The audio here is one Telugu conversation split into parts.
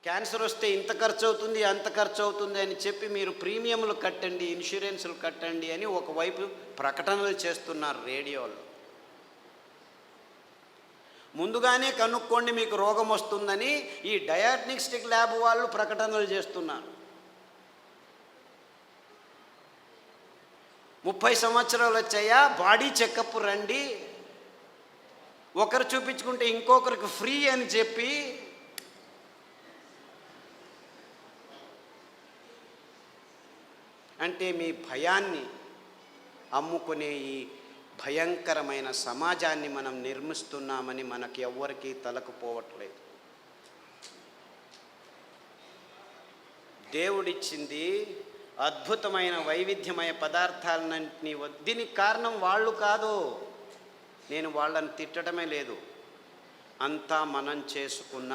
క్యాన్సర్ వస్తే ఇంత ఖర్చు అవుతుంది, అంత ఖర్చు అవుతుంది అని చెప్పి మీరు ప్రీమియంలు కట్టండి, ఇన్సూరెన్సులు కట్టండి అని ఒకవైపు ప్రకటనలు చేస్తున్నారు రేడియోలో. ముందుగానే కనుక్కోండి మీకు రోగం వస్తుందని ఈ డయాగ్నోస్టిక్ ల్యాబ్ వాళ్ళు ప్రకటనలు చేస్తున్నారు. 30 సంవత్సరాలు వచ్చాయా, బాడీ చెకప్ రండి, ఒకరు చూపించుకుంటే ఇంకొకరికి ఫ్రీ అని చెప్పి అంటే మీ భయాన్ని అమ్ముకునే ఈ భయంకరమైన సమాజాన్ని మనం నిర్మిస్తున్నామని మనకి ఎవ్వరికీ తలకుపోవట్లేదు. దేవుడిచ్చింది అద్భుతమైన వైవిధ్యమయ పదార్థాలన్నింటినీ. దీనికి కారణం వాళ్ళు కాదు, నేను వాళ్ళని తిట్టడమే లేదు, అంతా మనం చేసుకున్న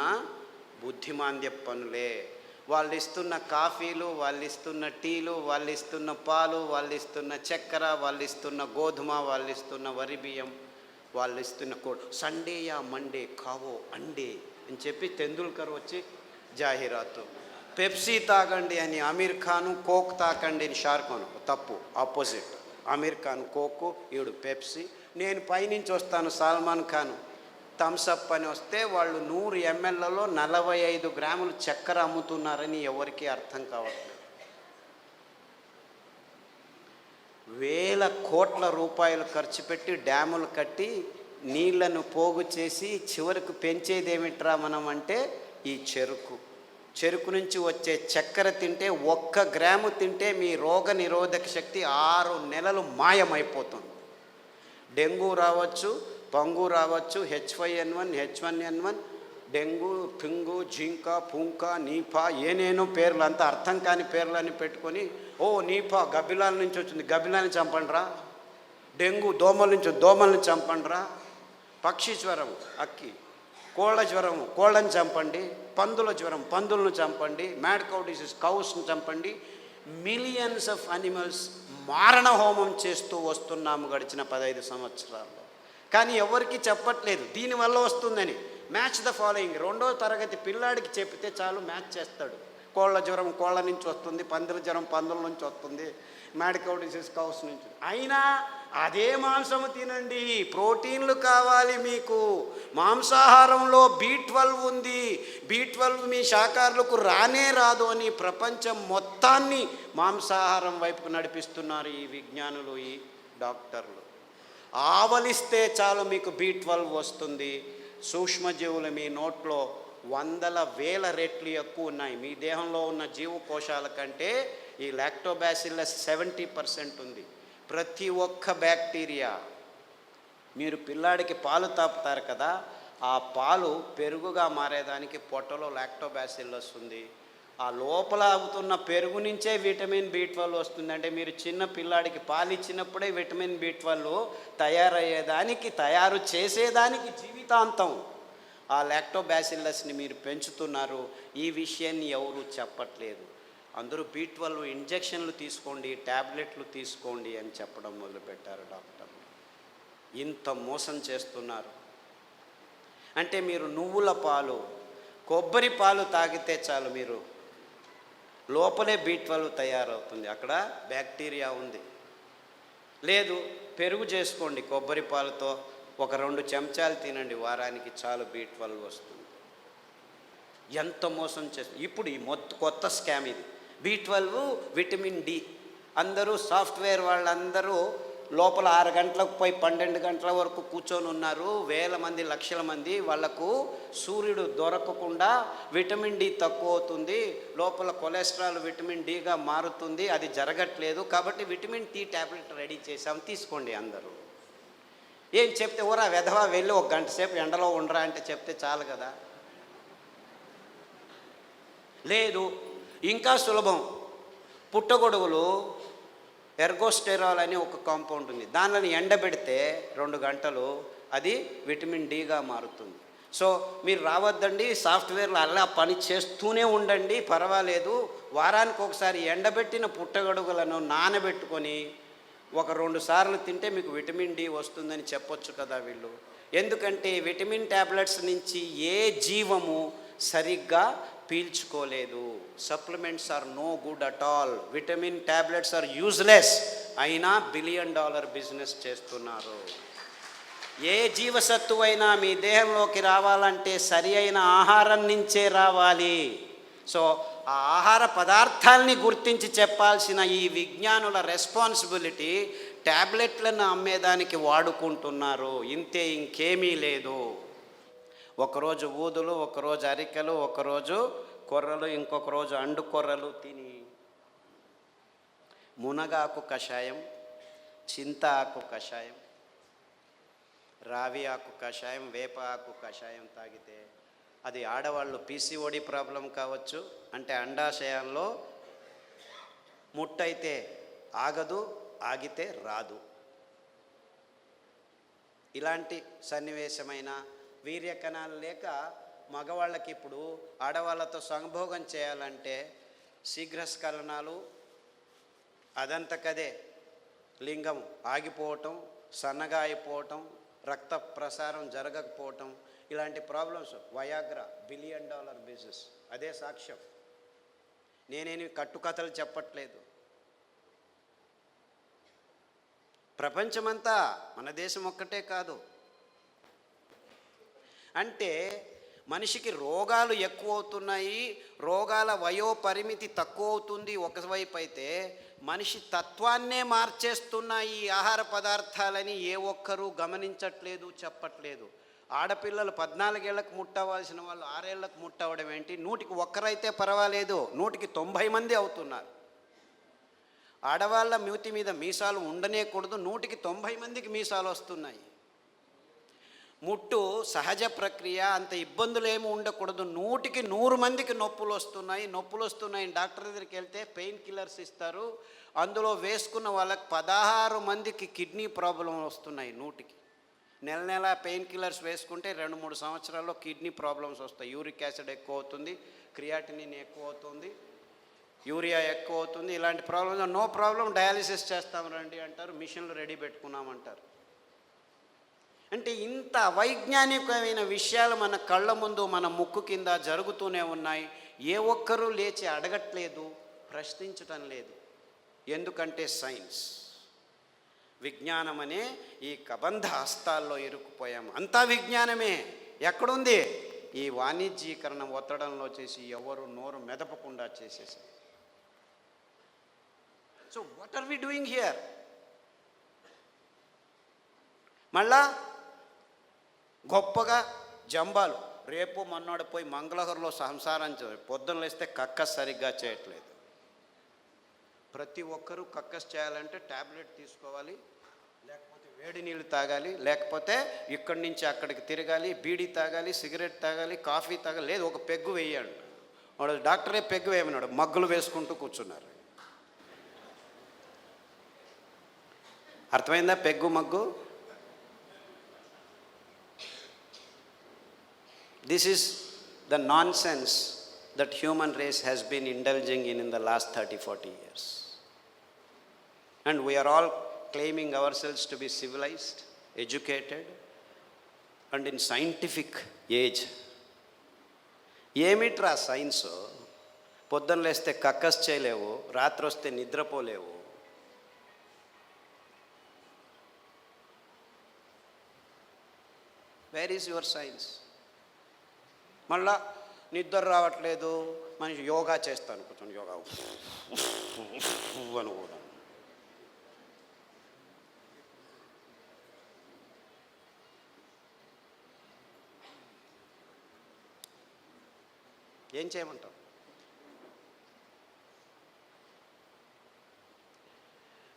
బుద్ధిమాంద్య పనులే. వాళ్ళు ఇస్తున్న కాఫీలు, వాళ్ళు ఇస్తున్న టీలు, వాళ్ళు ఇస్తున్న పాలు, వాళ్ళు ఇస్తున్న చక్కెర, వాళ్ళు ఇస్తున్న గోధుమ, వాళ్ళు ఇస్తున్న వరి బియ్యం, వాళ్ళు ఇస్తున్న సండే యా మండే కావో అండే అని చెప్పి తెందుల్కర్ వచ్చి జాహీరాతు. పెప్సీ తాగండి అని అమీర్ ఖాను, కోక్ తాకండి అని షారుఖ్ ఖాన్. తప్పు, ఆపోజిట్. అమీర్ ఖాన్ కోకు, ఈవిడు పెప్సీ. నేను పైనుంచి వస్తాను సల్మాన్ ఖాన్ థమ్సప్ అని వస్తే వాళ్ళు 100 mlలో 45 గ్రాములు చక్కెర అమ్ముతున్నారని ఎవరికీ అర్థం కావట్లేదు. వేల కోట్ల రూపాయలు ఖర్చు పెట్టి డ్యాములు కట్టి నీళ్లను పోగు చేసి చివరికి పెంచేది ఏమిట్రా మనం అంటే ఈ చెరుకు నుంచి వచ్చే చక్కెర తింటే 1 గ్రాము తింటే మీ రోగ నిరోధక శక్తి 6 నెలలు మాయమైపోతుంది. డెంగ్యూ రావచ్చు, పంగు రావచ్చు, H5N1, H1N1, డెంగ్యూ, పింగు, జింకా, పుంకా, నీపా, ఏనేనో పేర్లు, అంతా అర్థం కాని పేర్లని పెట్టుకొని నీపా గబ్బిలాల నుంచి వచ్చింది, గబ్బిలాన్ని చంపండిరా. డెంగ్యూ దోమల నుంచి, దోమల్ని చంపండిరా. పక్షి జ్వరం, అక్కి. కోళ్ళ జ్వరం, కోళ్ళని చంపండి. పందుల జ్వరం, పందులను చంపండి. మ్యాడ్ కౌ డిసీజ్, కౌస్ని చంపండి. మిలియన్స్ ఆఫ్ అనిమల్స్ మారణ హోమం చేస్తూ వస్తున్నాము గడిచిన 15 సంవత్సరాల్లో. కానీ ఎవరికి చెప్పట్లేదు దీనివల్ల వస్తుందని. Match the following. 2వ తరగతి పిల్లాడికి చెప్తే చాలు, మ్యాచ్ చేస్తాడు. కోళ్ళ జ్వరం కోళ్ళ నుంచి వస్తుంది, పందుల జ్వరం పందుల నుంచి వస్తుంది, మ్యాడ్ కౌ డిసీజ్ కౌస్ నుంచి. అయినా అదే మాంసము తినండి, ప్రోటీన్లు కావాలి మీకు. మాంసాహారంలో B12 ఉంది, B12 మీ శాకాహారులకు రానే రాదు అని ప్రపంచం మొత్తాన్ని మాంసాహారం వైపుకు నడిపిస్తున్నారు ఈ విజ్ఞానులు, ఈ డాక్టర్లు. ఆవలిస్తే చాలు మీకు B12 వస్తుంది. సూక్ష్మజీవులు మీ నోట్లో 100,000 రెట్లు ఎక్కువ ఉన్నాయి. మీ దేహంలో ఉన్న జీవకోశాల కంటే ఈ లాక్టోబాసిల్లస్ 70% ఉంది. ప్రతి ఒక్క బ్యాక్టీరియా, మీరు పిల్లాడికి పాలు తాపుతారు కదా, ఆ పాలు పెరుగుగా మారేదానికి పొట్టలో లాక్టోబాసిల్లస్ ఉంది. ఆ లోపల అవుతున్న పెరుగు నుంచే విటమిన్ B12 వస్తుంది. అంటే మీరు చిన్న పిల్లాడికి పాలు ఇచ్చినప్పుడే విటమిన్ B12 తయారయ్యేదానికి, తయారు చేసేదానికి జీవితాంతం ఆ లాక్టోబాసిల్లస్ని మీరు పెంచుతున్నారు. ఈ విషయాన్ని ఎవరు చెప్పట్లేదు. అందరూ B12 ఇంజెక్షన్లు తీసుకోండి, ట్యాబ్లెట్లు తీసుకోండి అని చెప్పడం మొదలుపెట్టారు డాక్టర్లు. ఇంత మోసం చేస్తున్నారు. అంటే మీరు నువ్వుల పాలు, కొబ్బరి పాలు తాగితే చాలు, మీరు లోపలే B12 తయారవుతుంది, అక్కడ బ్యాక్టీరియా ఉంది. లేదు, పెరుగు చేసుకోండి కొబ్బరి పాలతో, ఒక 2 చెంచాలు తినండి వారానికి, చాలు B12 వస్తుంది. ఎంత మోసం చేస్తుంది. ఇప్పుడు ఈ కొత్త స్కామ్ ఇది. B12, vitamin D. అందరూ సాఫ్ట్వేర్ వాళ్ళందరూ లోపల 6 గంటలకు పోయి 12 గంటల వరకు కూర్చొని ఉన్నారు. వేల మంది, లక్షల మంది. వాళ్లకు సూర్యుడు దొరకకుండా విటమిన్ D తక్కువ అవుతుంది, లోపల కొలెస్ట్రాల్ విటమిన్ Dగా మారుతుంది. అది జరగట్లేదు కాబట్టి విటమిన్ D ట్యాబ్లెట్ రెడీ చేసాం, తీసుకోండి అందరూ. ఏం చెప్తే ఊరా వెధవా వెళ్ళి 1 గంట సేపు ఎండలో ఉండరా అంటే చెప్తే చాలు కదా. లేదు, ఇంకా సులభం. పుట్టగొడుగులు ఎర్గోస్టెరాల్ అని ఒక కాంపౌండ్ ఉంది, దానిని ఎండబెడితే 2 గంటలు అది విటమిన్ Dగా మారుతుంది. సో మీరు రావద్దండి, సాఫ్ట్వేర్లో అలా పని చేస్తూనే ఉండండి, పర్వాలేదు. వారానికి ఒకసారి ఎండబెట్టిన పుట్టగొడుగులను నానబెట్టుకొని 1-2 సార్లు తింటే మీకు విటమిన్ D వస్తుందని చెప్పొచ్చు కదా వీళ్ళు. ఎందుకంటే విటమిన్ ట్యాబ్లెట్స్ నుంచి ఏ జీవము సరిగ్గా పీల్చుకోలేదు. Supplements are no good at all. Vitamin tablets are useless. అయినా $1 బిలియన్ బిజినెస్ చేస్తున్నారు. ఏ జీవసత్తువు అయినా మీ దేహంలోకి రావాలంటే సరి అయిన ఆహారం నుంచే రావాలి. సో ఆ ఆహార పదార్థాలని గుర్తించి చెప్పాల్సిన ఈ విజ్ఞానుల రెస్పాన్సిబిలిటీ ట్యాబ్లెట్లను అమ్మేదానికి వాడుకుంటున్నారు. ఇంతే, ఇంకేమీ లేదు. ఒకరోజు ఊదులు, ఒకరోజు అరికెలు, ఒకరోజు కొర్రలు, ఇంకొక రోజు అండు కొర్రలు తిని మునగాకు కషాయం, చింత ఆకు కషాయం, రావి ఆకు కషాయం, వేప ఆకు కషాయం తాగితే అది ఆడవాళ్ళు పీసీఓడి ప్రాబ్లం కావచ్చు, అంటే అండాశయాల్లో ముట్టయితే ఆగదు, ఆగితే రాదు. ఇలాంటి సన్నివేశమైన వీర్యకణాలు లేక మగవాళ్ళకి ఇప్పుడు ఆడవాళ్ళతో సంభోగం చేయాలంటే శీఘ్రస్ఖలనాలు, అదంతకదే లింగం ఆగిపోవటం, సన్నగా అయిపోవటం, రక్త ప్రసారం జరగకపోవటం, ఇలాంటి ప్రాబ్లమ్స్. Viagra $1 billion business. అదే సాక్ష్యం. నేనేమి కట్టుకథలు చెప్పట్లేదు. ప్రపంచమంతా, మన దేశం ఒక్కటే కాదు. అంటే మనిషికి రోగాలు ఎక్కువ అవుతున్నాయి, రోగాల వయోపరిమితి తక్కువ అవుతుంది ఒకవైపు అయితే, మనిషి తత్వాన్నే మార్చేస్తున్నాయి ఈ ఆహార పదార్థాలని ఏ ఒక్కరూ గమనించట్లేదు, చెప్పట్లేదు. ఆడపిల్లలు 14 ఏళ్లకు ముట్టవలసిన వాళ్ళు 6 ఏళ్లకు ముట్టవడం ఏంటి? 100కి 1 పర్వాలేదు, 100కి 90 మంది అవుతున్నారు. ఆడవాళ్ళ మూతి మీద మీసాలు ఉండనేకూడదు, 100కి 90 మందికి మీసాలు వస్తున్నాయి. ముట్టు సహజ ప్రక్రియ, అంత ఇబ్బందులు ఏమి ఉండకూడదు, 100కి 100 మందికి నొప్పులు వస్తున్నాయి. డాక్టర్ దగ్గరికి వెళ్తే పెయిన్ కిల్లర్స్ ఇస్తారు, అందులో వేసుకున్న వాళ్ళకి 16 మందికి కిడ్నీ ప్రాబ్లం వస్తున్నాయి. 100కి నెల పెయిన్ కిల్లర్స్ వేసుకుంటే 2-3 సంవత్సరాల్లో కిడ్నీ ప్రాబ్లమ్స్ వస్తాయి. యూరిక్ యాసిడ్ ఎక్కువ అవుతుంది, క్రియాటినిన్ ఎక్కువ అవుతుంది, యూరియా ఎక్కువ అవుతుంది. ఇలాంటి ప్రాబ్లమ్స్ నో ప్రాబ్లం, డయాలిసిస్ చేస్తాం రండి అంటారు, మిషన్లు రెడీ పెట్టుకున్నామంటారు. అంటే ఇంత అవైజ్ఞానికమైన విషయాలు మన కళ్ళ ముందు, మన ముక్కు కింద జరుగుతూనే ఉన్నాయి. ఏ ఒక్కరూ లేచి అడగట్లేదు, ప్రశ్నించటం లేదు. ఎందుకంటే సైన్స్, విజ్ఞానం అనే ఈ కబంధ హస్తాల్లో ఇరుక్కుపోయాము. అంతా విజ్ఞానమే. ఎక్కడుంది? ఈ వాణిజ్యీకరణ ఒత్తడంలో చేసి ఎవరు నోరు మెదపకుండా చేసేసారు. So what are we doing here? మళ్ళా గొప్పగా జంబాలు, రేపు మన్నాడు పోయి మంగళహరులో సంసారం పొద్దున్న లేస్తే కక్కస్ సరిగ్గా చేయట్లేదు. ప్రతి ఒక్కరూ కక్కస్ చేయాలంటే ట్యాబ్లెట్ తీసుకోవాలి, లేకపోతే వేడి నీళ్ళు తాగాలి, లేకపోతే ఇక్కడి నుంచి అక్కడికి తిరగాలి, బీడీ తాగాలి, సిగరెట్ తాగాలి, కాఫీ తాగాలి, లేదు ఒక పెగ్గు వేయాలి. వాడు డాక్టరే పెగ్గు వేయమన్నాడు, మగ్గులు వేసుకుంటూ కూర్చున్నారు. అర్థమైందా peg mug? This is the nonsense that human race has been indulging in the last 30-40 years. And we are all claiming ourselves to be civilized, educated, and in scientific age. ఏమిట్రా సైన్స్? పొద్దున్న లేస్తే కక్కస్ చేయలేవు, రాత్రి వస్తే నిద్రపోలేవు. Where is your science? మళ్ళా నిద్ర రావట్లేదు, మనిషి యోగా చేస్తాను, కూర్చొని యోగా అని కూడా. ఏం చేయమంటాం?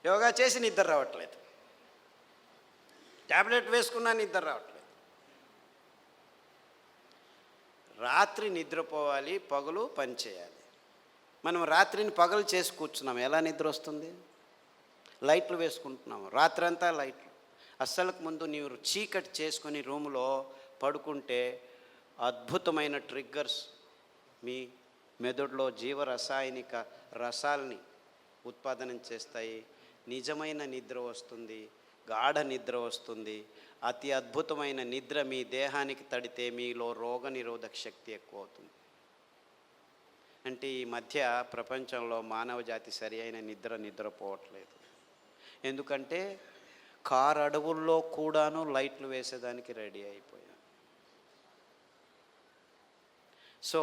యోగా చేసి నిద్ర రావట్లేదు, ట్యాబ్లెట్ వేసుకున్నా నిద్ర రావట్లేదు. రాత్రి నిద్రపోవాలి, పగలు పని చేయాలి. మనం రాత్రిని పగలు చేసి కూర్చున్నాం, ఎలా నిద్ర వస్తుంది? లైట్లు వేసుకుంటున్నాము, రాత్రంతా లైట్లు. అస్సలకు ముందు నీవు చీకటి చేసుకొని రూములో పడుకుంటే అద్భుతమైన ట్రిగ్గర్స్ మీ మెదడులో జీవరసాయనిక రసాల్ని ఉత్పాదనం చేస్తాయి. నిజమైన నిద్ర వస్తుంది, గాఢ నిద్ర వస్తుంది. అతి అద్భుతమైన నిద్ర మీ దేహానికి తడితే మీలో రోగనిరోధక శక్తి ఎక్కువ అవుతుంది. అంటే ఈ మధ్య ప్రపంచంలో మానవ జాతి సరి అయిన నిద్రపోవట్లేదు. ఎందుకంటే కారు అడవుల్లో కూడాను లైట్లు వేసేదానికి రెడీ అయిపోయాం. సో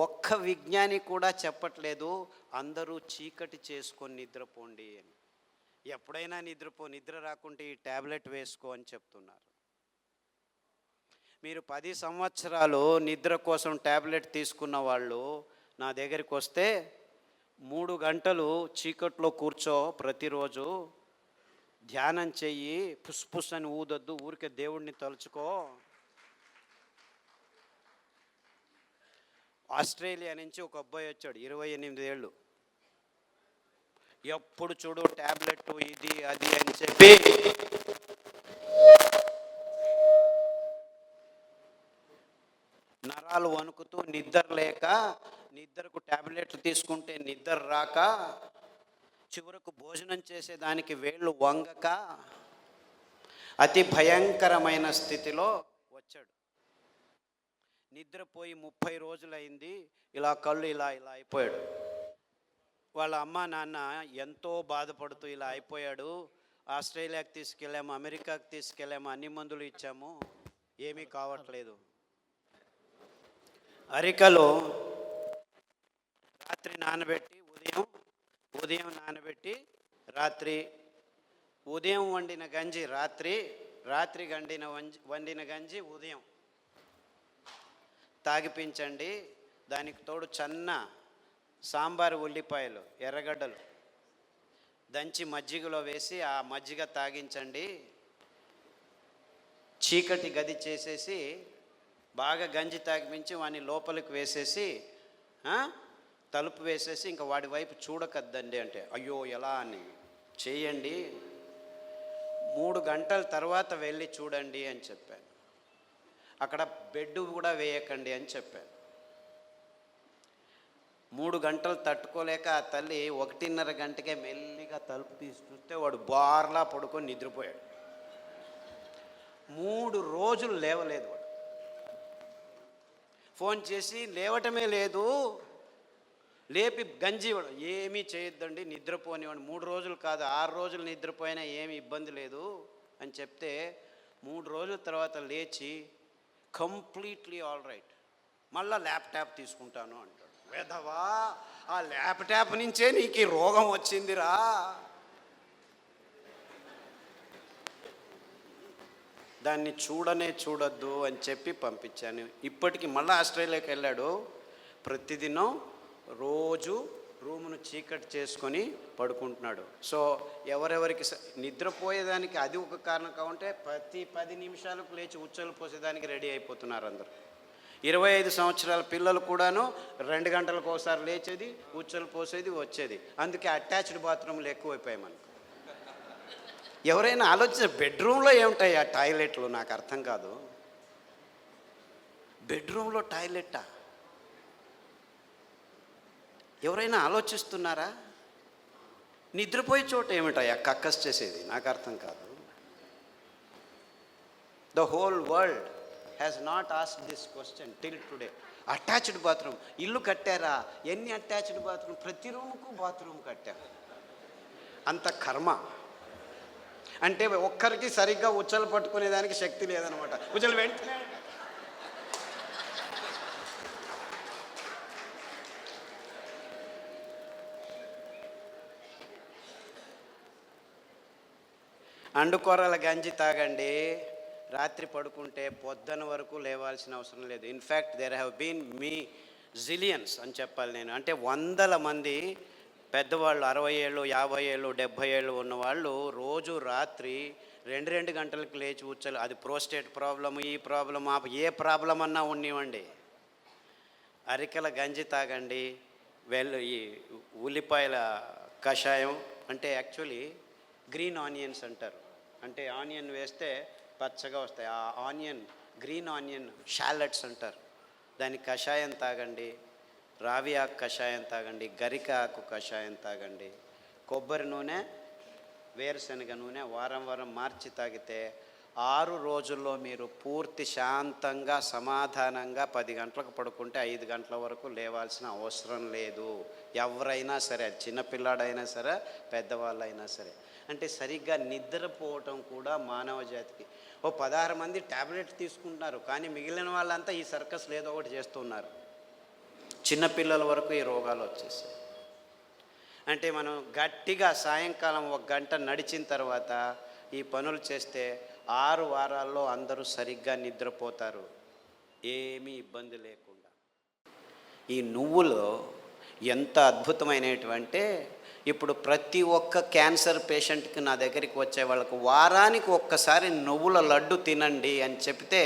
ఒక్క విజ్ఞాని కూడా చెప్పట్లేదు అందరూ చీకటి చేసుకొని నిద్రపోండి అని. ఎప్పుడైనా నిద్ర రాకుంటే ఈ ట్యాబ్లెట్ వేసుకో అని చెప్తున్నారు. మీరు 10 సంవత్సరాలు నిద్ర కోసం ట్యాబ్లెట్ తీసుకున్న వాళ్ళు నా దగ్గరికి వస్తే 3 గంటలు చీకట్లో కూర్చో, ప్రతిరోజు ధ్యానం చెయ్యి, పుస్ అని ఊదొద్దు, ఊరికే దేవుడిని తలుచుకో. ఆస్ట్రేలియా నుంచి ఒక అబ్బాయి వచ్చాడు, 28 ఏళ్ళు. ఎప్పుడు చూడు ట్యాబ్లెట్ ఇది అది అని చెప్పి నరాలు వణుకుతూ నిద్ర లేక, నిద్రకు ట్యాబ్లెట్లు తీసుకుంటే నిద్ర రాక, చివరకు భోజనం చేసేదానికి వేళ్ళు వంగక అతి భయంకరమైన స్థితిలో వచ్చాడు. నిద్రపోయి 30 రోజులైంది. ఇలా కళ్ళు ఇలా అయిపోయాడు. వాళ్ళ అమ్మ నాన్న ఎంతో బాధపడుతూ ఇలా అయిపోయాడు, ఆస్ట్రేలియాకి తీసుకెళ్ళాము, అమెరికాకి తీసుకెళ్ళాము, అన్ని మందులు ఇచ్చాము, ఏమీ కావట్లేదు. అరికలో రాత్రి నానబెట్టి ఉదయం నానబెట్టి రాత్రి, ఉదయం వండిన గంజి రాత్రి వండిన గంజి ఉదయం తాగిపించండి. దానికి తోడు చన్న సాంబారు ఉల్లిపాయలు, ఎర్రగడ్డలు దంచి మజ్జిగలో వేసి ఆ మజ్జిగ తాగించండి. చీకటి గది చేసేసి బాగా గంజి తాగిపించి వాడిని లోపలికి వేసేసి తలుపు వేసేసి ఇంకా వాడి వైపు చూడకద్దండి అంటే, అయ్యో ఎలా అని చేయండి, 3 గంటల తర్వాత వెళ్ళి చూడండి అని చెప్పాను. అక్కడ బెడ్ కూడా వేయకండి అని చెప్పాను. 3 గంటలు తట్టుకోలేక ఆ తల్లి 1:30 గంటకే మెల్లిగా తలుపు తీసి చూస్తే వాడు బార్లా పడుకొని నిద్రపోయాడు. 3 రోజులు లేవలేదు. వాడు ఫోన్ చేసి లేవటమే లేదు, లేపి గంజి ఏమీ చేయొద్దండి, నిద్రపోనివాడు, 3 రోజులు కాదు 6 రోజులు నిద్రపోయినా ఏమి ఇబ్బంది లేదు అని చెప్తే 3 రోజుల తర్వాత లేచి కంప్లీట్లీ ఆల్ రైట్, మళ్ళీ ల్యాప్టాప్ తీసుకుంటాను అంటాడు. వేధవా, ఆ ల్యాప్టాప్ నుంచే నీకు ఈ రోగం వచ్చిందిరా. దాన్ని చూడొద్దు అని చెప్పి పంపించాను. ఇప్పటికి మళ్ళీ ఆస్ట్రేలియాకి వెళ్ళాడు. ప్రతిదినం రోజు రూమును చీకటి చేసుకొని పడుకుంటున్నాడు. సో ఎవరెవరికి నిద్రపోయేదానికి అది ఒక కారణం కావంటే ప్రతి 10 నిమిషాలకు లేచి ఉచ్చలు పోసేదానికి రెడీ అయిపోతున్నారు అందరూ. 25 సంవత్సరాల పిల్లలు కూడాను 2 గంటలకు ఒకసారి లేచేది, ఉచ్చలు పోసేది, వచ్చేది. అందుకే అటాచ్డ్ బాత్రూమ్లు ఎక్కువైపోయాయి మనకు. ఎవరైనా ఆలోచించ, బెడ్రూమ్లో ఏముంటాయి ఆ టాయిలెట్లు? నాకు అర్థం కాదు. బెడ్రూమ్లో టాయిలెట్టా? ఎవరైనా ఆలోచిస్తున్నారా? నిద్రపోయే చోట ఏమిటాయా కక్కస్ చేసేది? నాకు అర్థం కాదు. The whole world has not asked this question till today. Attached bathroom ఇల్లు కట్టారా? ఎన్ని అటాచ్డ్ బాత్రూమ్? ప్రతి రూముకు బాత్రూమ్ కట్టారు. అంత కర్మ. అంటే ఒక్కరికి సరిగ్గా ఉచ్చలు పట్టుకునేదానికి శక్తి లేదనమాట. ఉచ్చలు వెంటనే అండుకొర్రల గంజి తాగండి, రాత్రి పడుకుంటే పొద్దున వరకు లేవాల్సిన అవసరం లేదు. In fact there have been zillions అని చెప్పాలి నేను. అంటే 100 మంది పెద్దవాళ్ళు, 60 ఏళ్ళు 50 ఏళ్ళు 70 ఏళ్ళు ఉన్నవాళ్ళు రోజు రాత్రి 2 గంటలకు లేచి ఉచ్చలు, అది ప్రోస్టేట్ ప్రాబ్లము, ఈ ప్రాబ్లమ్, ఏ ప్రాబ్లం అన్నా ఉన్నివ్వండి, అరికల గంజి తాగండి. ఈ ఉల్లిపాయల కషాయం, అంటే యాక్చువల్లీ గ్రీన్ ఆనియన్స్ అంటారు. అంటే ఆనియన్ వేస్తే పచ్చగా వస్తాయి. ఆ ఆనియన్, గ్రీన్ ఆనియన్ షాలెట్స్ అంటారు. దాని కషాయం తాగండి, రావి ఆకు కషాయం తాగండి, గరిక ఆకు కషాయం తాగండి, కొబ్బరి నూనె, వేరుశనగ నూనె వారం మార్చి తాగితే 6 రోజుల్లో మీరు పూర్తి శాంతంగా సమాధానంగా 10 గంటలకు పడుకుంటే 5 గంటల వరకు లేవాల్సిన అవసరం లేదు. ఎవరైనా సరే, అది చిన్నపిల్లాడైనా సరే, పెద్దవాళ్ళైనా సరే. అంటే సరిగ్గా నిద్రపోవటం కూడా మానవ జాతికి. 16 మంది ట్యాబ్లెట్ తీసుకుంటున్నారు, కానీ మిగిలిన వాళ్ళంతా ఈ సర్కస్లు ఏదో ఒకటి చేస్తున్నారు. చిన్నపిల్లల వరకు ఈ రోగాలు వచ్చేసాయి. అంటే మనం గట్టిగా సాయంకాలం 1 గంట నడిచిన తర్వాత ఈ పనులు చేస్తే 6 వారాల్లో అందరూ సరిగ్గా నిద్రపోతారు, ఏమీ ఇబ్బంది లేకుండా. ఈ నువ్వులు ఎంత అద్భుతమైనటువంటి, ఇప్పుడు ప్రతి ఒక్క క్యాన్సర్ పేషెంట్కి నా దగ్గరికి వచ్చే వాళ్ళకు వారానికి ఒక్కసారి నువ్వుల లడ్డు తినండి అని చెప్తే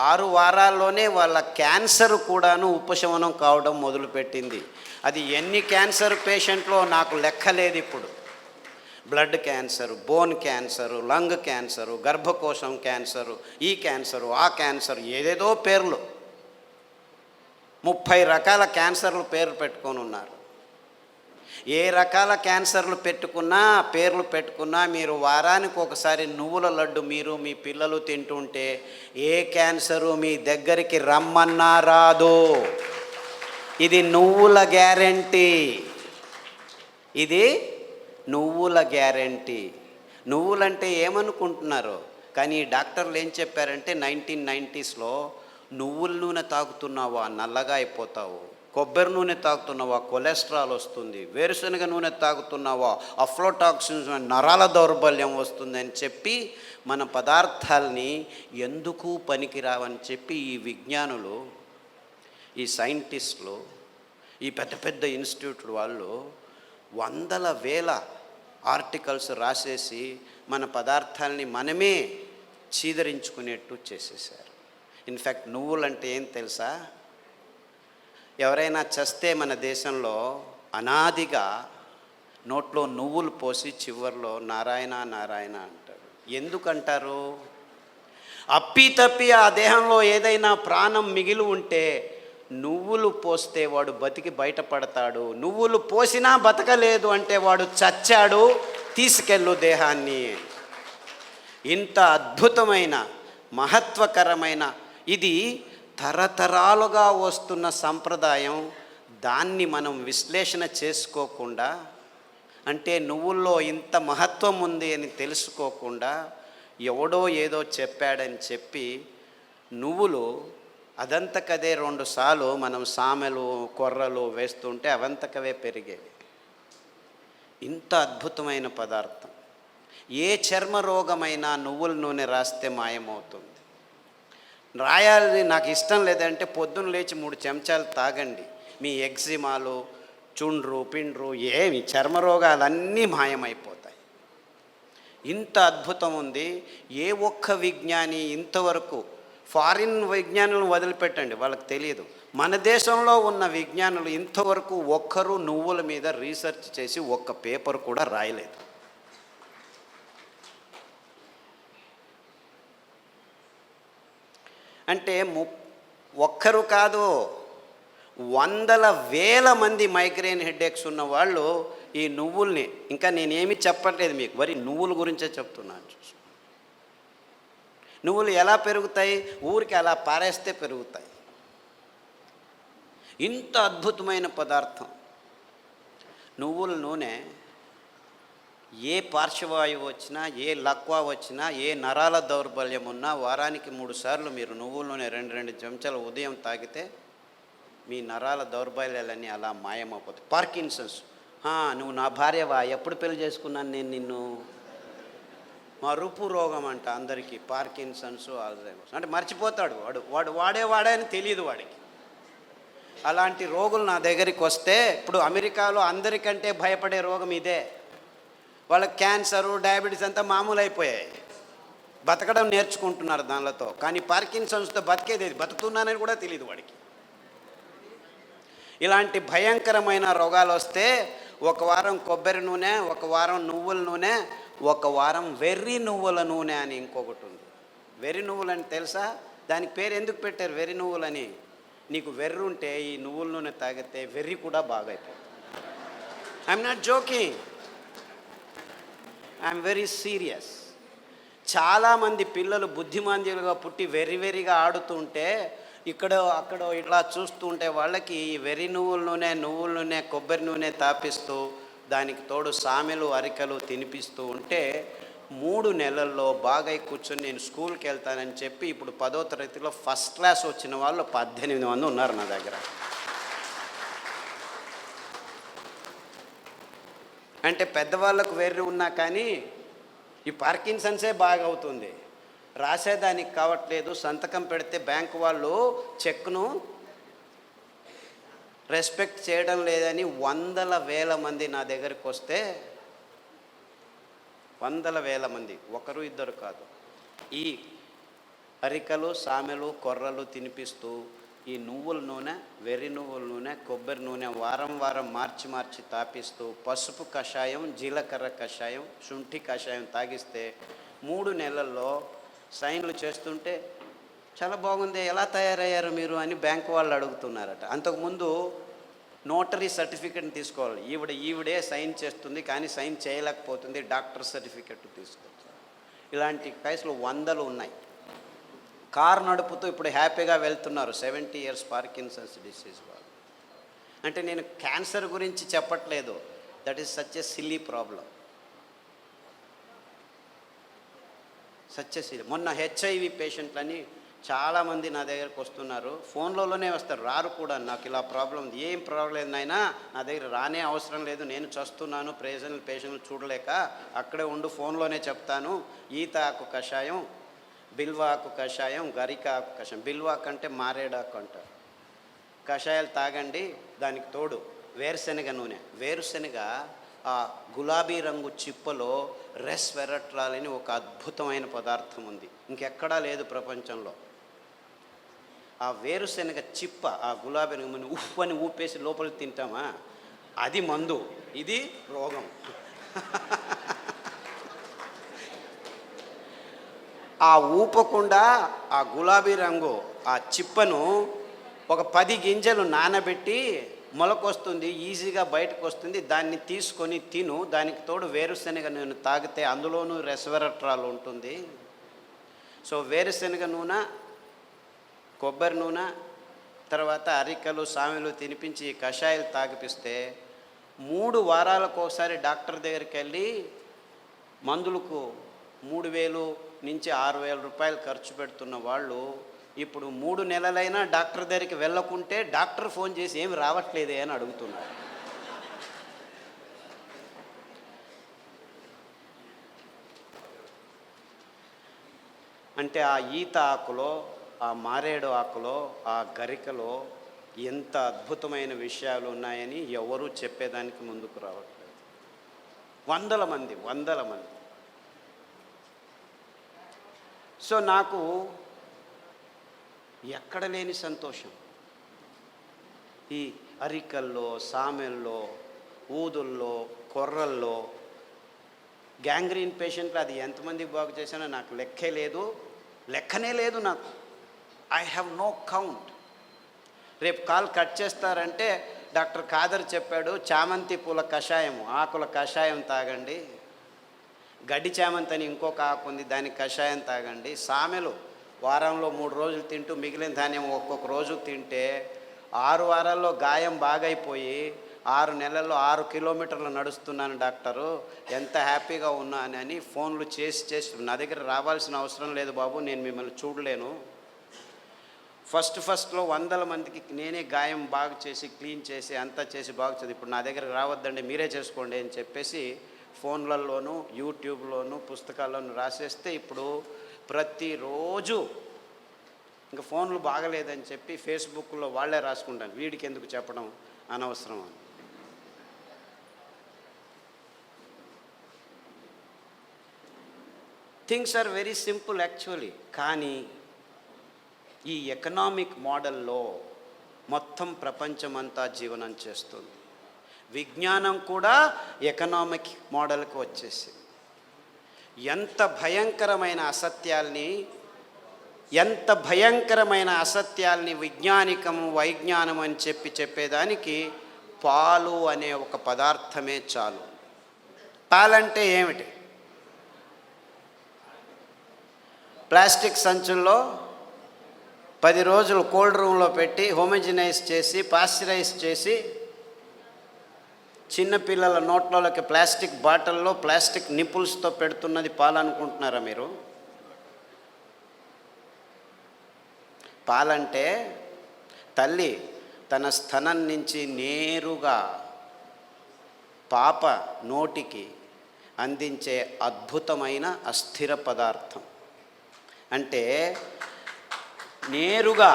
6 వారాల్లోనే వాళ్ళ క్యాన్సర్ కూడాను ఉపశమనం కావడం మొదలుపెట్టింది. అది ఎన్ని క్యాన్సర్ పేషెంట్లో నాకు లెక్కలేదు. ఇప్పుడు blood cancer, bone cancer, lung cancer, గర్భకోశం క్యాన్సరు, ఈ క్యాన్సరు, ఆ క్యాన్సరు, ఏదేదో పేర్లు, 30 రకాల క్యాన్సర్లు పేర్లు పెట్టుకొని ఉన్నారు. ఏ రకాల క్యాన్సర్లు పేర్లు పెట్టుకున్నా మీరు వారానికి ఒకసారి నువ్వుల లడ్డు మీరు మీ పిల్లలు తింటుంటే ఏ క్యాన్సరు మీ దగ్గరికి రమ్మన్నా రాదు. ఇది నువ్వుల గ్యారెంటీ. ఇది నువ్వుల గ్యారెంటీ. నువ్వులంటే ఏమనుకుంటున్నారు? కానీ డాక్టర్లు ఏం చెప్పారంటే 1990స్లో నువ్వుల నూనె తాగుతున్నావా నల్లగా అయిపోతావు, కొబ్బరి నూనె తాగుతున్నావా కొలెస్ట్రాల్ వస్తుంది, వేరుశనగ నూనె తాగుతున్నావా అఫ్లోటాక్సిన్స్ నరాల దౌర్బల్యం వస్తుంది అని చెప్పి మన పదార్థాలని ఎందుకు పనికిరావని చెప్పి ఈ విజ్ఞానులు, ఈ సైంటిస్టులు, ఈ పెద్ద పెద్ద ఇన్స్టిట్యూట్ వాళ్ళు వందల వేల ఆర్టికల్స్ రాసేసి మన పదార్థాలని మనమే చీదరించుకునేట్టు చేసేసారు. ఇన్ఫ్యాక్ట్ నువ్వులంటే ఏం తెలుసా? ఎవరైనా చస్తే మన దేశంలో అనాదిగా నోట్లో నువ్వులు పోసి చివర్లో నారాయణ నారాయణ అంటారు. ఎందుకంటారు? అప్పి ఆ దేహంలో ఏదైనా ప్రాణం మిగిలి ఉంటే నువ్వులు పోస్తే వాడు బతికి బయటపడతాడు, నువ్వులు పోసినా బతకలేదు అంటే వాడు చచ్చాడు, తీసుకెళ్ళు దేహాన్ని. ఇంత అద్భుతమైన మహత్వకరమైన ఇది తరతరాలుగా వస్తున్న సంప్రదాయం. దాన్ని మనం విశ్లేషణ చేసుకోకుండా, అంటే నువ్వుల్లో ఇంత మహత్వం ఉంది అని తెలుసుకోకుండా ఎవడో ఏదో చెప్పాడని చెప్పి నువ్వులు అదంతకదే 2 సార్లు మనం సామెలు కొర్రలు వేస్తుంటే అవంతకవే పెరిగేవి. ఇంత అద్భుతమైన పదార్థం. ఏ చర్మ రోగమైనా నువ్వుల నూనె రాస్తే మాయమవుతుంది. రాయాలి నాకు ఇష్టం లేదంటే పొద్దున్న లేచి 3 చెంచాలు తాగండి, మీ ఎగ్జిమాలు, చుండ్రు పిండ్రు ఏమి చర్మ రోగాలన్నీ మాయమైపోతాయి. ఇంత అద్భుతం ఉంది. ఏ ఒక్క విజ్ఞాని ఇంతవరకు, ఫారిన్ విజ్ఞానులను వదిలిపెట్టండి, వాళ్ళకి తెలియదు, మన దేశంలో ఉన్న విజ్ఞానులు ఇంతవరకు ఒక్కరు నువ్వుల మీద రీసెర్చ్ చేసి ఒక్క పేపర్ కూడా రాయలేదు. అంటే ఒక్కరు కాదు, వందల వేల మంది మైగ్రేన్ హెడేక్స్ ఉన్న వాళ్ళు ఈ నువ్వుల్ని, ఇంకా నేనేమి చెప్పట్లేదు మీకు, వరి నువ్వుల గురించే చెప్తున్నాను. నువ్వులు ఎలా పెరుగుతాయి? ఊరికి అలా పారేస్తే పెరుగుతాయి. ఇంత అద్భుతమైన పదార్థం నువ్వుల నూనె. ఏ పార్శ్వవాయువు వచ్చినా, ఏ లక్వా వచ్చినా, ఏ నరాల దౌర్బల్యం ఉన్నా వారానికి 3 సార్లు మీరు నువ్వుల నూనె 2 చెంచాలు ఉదయం తాగితే మీ నరాల దౌర్బల్యాలన్నీ అలా మాయమైపోతాయి. పార్కిన్సన్స్, నువ్వు నా భార్యవా, ఎప్పుడు పెళ్లి చేసుకున్నాను నేను నిన్ను, మరుపు రోగం అంట అందరికీ, పార్కిన్సన్స్, ఆల్జైమర్స్. అంటే మర్చిపోతాడు వాడు వాడే అని తెలియదు వాడికి. అలాంటి రోగులు నా దగ్గరికి వస్తే, ఇప్పుడు అమెరికాలో అందరికంటే భయపడే రోగం ఇదే. వాళ్ళకి క్యాన్సరు, డయాబెటీస్ అంతా మామూలు అయిపోయాయి, బతకడం నేర్చుకుంటున్నారు దానిలతో. కానీ పార్కిన్సన్స్తో బతికేది, బతుకుతున్నానని కూడా తెలియదు వాడికి. ఇలాంటి భయంకరమైన రోగాలు వస్తే 1 వారం కొబ్బరి నూనె, 1 వారం నువ్వుల నూనె, 1 వారం వెర్రి నువ్వుల నూనె అని ఇంకొకటి ఉంది. వెర్రి నువ్వులు అని తెలుసా? దానికి పేరు ఎందుకు పెట్టారు వెర్రి నువ్వులని? నీకు వెర్రి ఉంటే ఈ నువ్వుల నూనె తాగితే వెర్రి కూడా బాగైపోతుంది. I'm not joking, I'm very serious. చాలామంది పిల్లలు బుద్ధిమాంద్యులుగా పుట్టి వెర్రిగా ఆడుతుంటే ఇక్కడ అక్కడ ఇట్లా చూస్తుంటే వాళ్ళకి వెర్రి నువ్వుల నూనె కొబ్బరి నూనె తాపిస్తూ దానికి తోడు సామెలు అరికలు తినిపిస్తూ ఉంటే 3 నెలల్లో బాగా కూర్చొని నేను స్కూల్కి వెళ్తానని చెప్పి ఇప్పుడు 10వ తరగతిలో ఫస్ట్ క్లాస్ వచ్చిన వాళ్ళు 18 మంది ఉన్నారు నా దగ్గర. అంటే పెద్దవాళ్ళకు వెర్రి ఉన్నా కానీ ఈ పార్కిన్సన్సే బాగా అవుతుంది, రాసేదానికి కావట్లేదు. సంతకం పెడితే బ్యాంకు వాళ్ళు చెక్ను రెస్పెక్ట్ చేయడం లేదని 100,000 మంది నా దగ్గరికి వస్తే 100,000 మంది, ఒకరు ఇద్దరు కాదు, ఈ అరికలు సామెలు కొర్రలు తినిపిస్తూ ఈ నువ్వుల నూనె వెర్రి నువ్వుల నూనె కొబ్బరి నూనె వారం మార్చి తాపిస్తూ పసుపు కషాయం జీలకర్ర కషాయం శుంఠి కషాయం తాగిస్తే 3 నెలల్లో సైన్లు చేస్తుంటే చాలా బాగుంది, ఎలా తయారయ్యారు మీరు అని బ్యాంకు వాళ్ళు అడుగుతున్నారట. అంతకుముందు నోటరీ సర్టిఫికెట్ని తీసుకోవాలి, ఈవిడే సైన్ చేస్తుంది కానీ సైన్ చేయలేకపోతుంది, డాక్టర్ సర్టిఫికెట్ తీసుకోవచ్చు. ఇలాంటి కేసులు 100 ఉన్నాయి. కారు నడుపుతూ ఇప్పుడు హ్యాపీగా వెళ్తున్నారు 70 years పార్కిన్సన్స్ డిసీజ్ వాళ్ళు. అంటే నేను క్యాన్సర్ గురించి చెప్పట్లేదు, that is such a silly problem, such a silly. మొన్న HIV పేషెంట్లని చాలామంది నా దగ్గరకు వస్తున్నారు, ఫోన్లోనే వస్తారు, రారు కూడా. నాకు ఇలా ప్రాబ్లం ఉంది, ఏం ప్రాబ్లం లేదు నాయనా, నా దగ్గర రానే అవసరం లేదు, నేను చస్తున్నాను పేషెంట్లు చూడలేక, అక్కడే ఉండు ఫోన్లోనే చెప్తాను. ఈత ఆకు కషాయం, బిల్వాకు కషాయం, గరిక ఆకు కషాయం, బిల్వాకు అంటే మారేడాకు అంటారు, కషాయాలు తాగండి. దానికి తోడు వేరుశనగ నూనె, వేరుశనగ ఆ గులాబీ రంగు చిప్పలో రెస్వెరట్రాల్ అని ఒక అద్భుతమైన పదార్థం ఉంది, ఇంకెక్కడా లేదు ప్రపంచంలో. ఆ వేరుశనగ చిప్ప ఆ గులాబీ రంగు ఉఫ్ అని ఊపేసి లోపలికి తింటామా, అది మందు, ఇది రోగం. ఆ ఊపకుండా ఆ గులాబీ రంగు ఆ చిప్పను ఒక 10 గింజలు నానబెట్టి మొలకొస్తుంది, ఈజీగా బయటకు వస్తుంది, దాన్ని తీసుకొని తిను. దానికి తోడు వేరుశనగ నూనె తాగితే అందులోనూ రెస్వెరట్రాల్ ఉంటుంది. సో వేరుశనగ నూనె కొబ్బరి నూనె తర్వాత అరికలు సామెలు తినిపించి కషాయాలు తాగిపిస్తే 3 వారాలకు ఒకసారి డాక్టర్ దగ్గరికి వెళ్ళి మందులకు 3,000 నుంచి 6,000 రూపాయలు ఖర్చు పెడుతున్న వాళ్ళు ఇప్పుడు 3 నెలలైనా డాక్టర్ దగ్గరికి వెళ్ళకుంటే డాక్టర్ ఫోన్ చేసి ఏమి రావట్లేదే అని అడుగుతున్నారు. అంటే ఆ ఈత ఆకులో ఆ మారేడు ఆకులో ఆ గరికలో ఎంత అద్భుతమైన విషయాలు ఉన్నాయని ఎవరూ చెప్పేదానికి ముందుకు రావట్లేదు. 100 మంది. సో నాకు ఎక్కడ లేని సంతోషం, ఈ అరికల్లో సామెల్లో ఊదుల్లో కొర్రల్లో గ్యాంగ్రీన్ పేషెంట్లు అది ఎంతమందికి బాగు చేశానో నాకు లెక్కనే లేదు నాకు. I have no count. రేపు కాల్ కట్ చేస్తారంటే డాక్టర్ ఖాదర్ చెప్పాడు చామంతి పూల కషాయం ఆకుల కషాయం తాగండి, గడ్డి చామంతి అని ఇంకొక ఆకు ఉంది దానికి కషాయం తాగండి, సామెలు వారంలో 3 రోజులు తింటూ మిగిలిన ధాన్యం ఒక్కొక్క రోజు తింటే 6 వారాల్లో గాయం బాగైపోయి 6 నెలల్లో 6 కిలోమీటర్లు నడుస్తున్నాను డాక్టరు, ఎంత హ్యాపీగా ఉన్నానని ఫోన్లు చేసి నా దగ్గర రావాల్సిన అవసరం లేదు బాబు, నేను మిమ్మల్ని చూడలేను. ఫస్ట్లో 100 మందికి నేనే గాయం బాగు చేసి క్లీన్ చేసి అంతా చేసి బాగు చేసి ఇప్పుడు నా దగ్గరకు రావద్దండి మీరే చేసుకోండి అని చెప్పేసి ఫోన్లలోనూ యూట్యూబ్లోనూ పుస్తకాల్లోనూ రాసేస్తే ఇప్పుడు ప్రతిరోజు ఇంకా ఫోన్లు బాగలేదని చెప్పి ఫేస్బుక్లో వాళ్ళే రాసుకుంటాను, వీడికి ఎందుకు చెప్పడం అనవసరం అని. Things are very simple actually, కానీ ఈ ఎకనామిక్ మోడల్లో మొత్తం ప్రపంచమంతా జీవనం చేస్తుంది. విజ్ఞానం కూడా ఎకనామిక్ మోడల్కి వచ్చేసింది. ఎంత భయంకరమైన అసత్యాల్ని విజ్ఞానికము వైజ్ఞానం అని చెప్పేదానికి పాలు అనే ఒక పదార్థమే చాలు. పాలంటే ఏమిటి? ప్లాస్టిక్ సంచుల్లో 10 రోజులు కోల్డ్ రూమ్లో పెట్టి హోమోజినైజ్ చేసి పాశ్చరైజ్ చేసి చిన్నపిల్లల నోట్లలోకి ప్లాస్టిక్ బాటిల్లో ప్లాస్టిక్ నిపుల్స్తో పెడుతున్నది పాలనుకుంటున్నారా మీరు? పాలంటే తల్లి తన స్తనం నుంచి నేరుగా పాప నోటికి అందించే అద్భుతమైన అస్థిర పదార్థం. అంటే నేరుగా,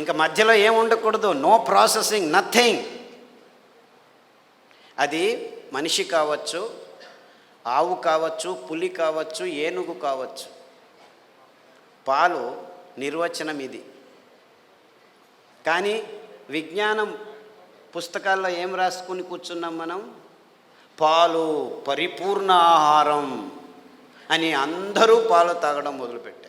ఇంకా మధ్యలో ఏం ఉండకూడదు, నో ప్రాసెసింగ్, నథింగ్. అది మనిషి కావచ్చు, ఆవు కావచ్చు, పులి కావచ్చు, ఏనుగు కావచ్చు. పాలు నిర్వచనం ఇది. కానీ విజ్ఞానం పుస్తకాల్లో ఏం రాసుకుని కూర్చున్నాం మనం? పాలు పరిపూర్ణ ఆహారం అని అందరూ పాలు తాగడం మొదలుపెట్టారు.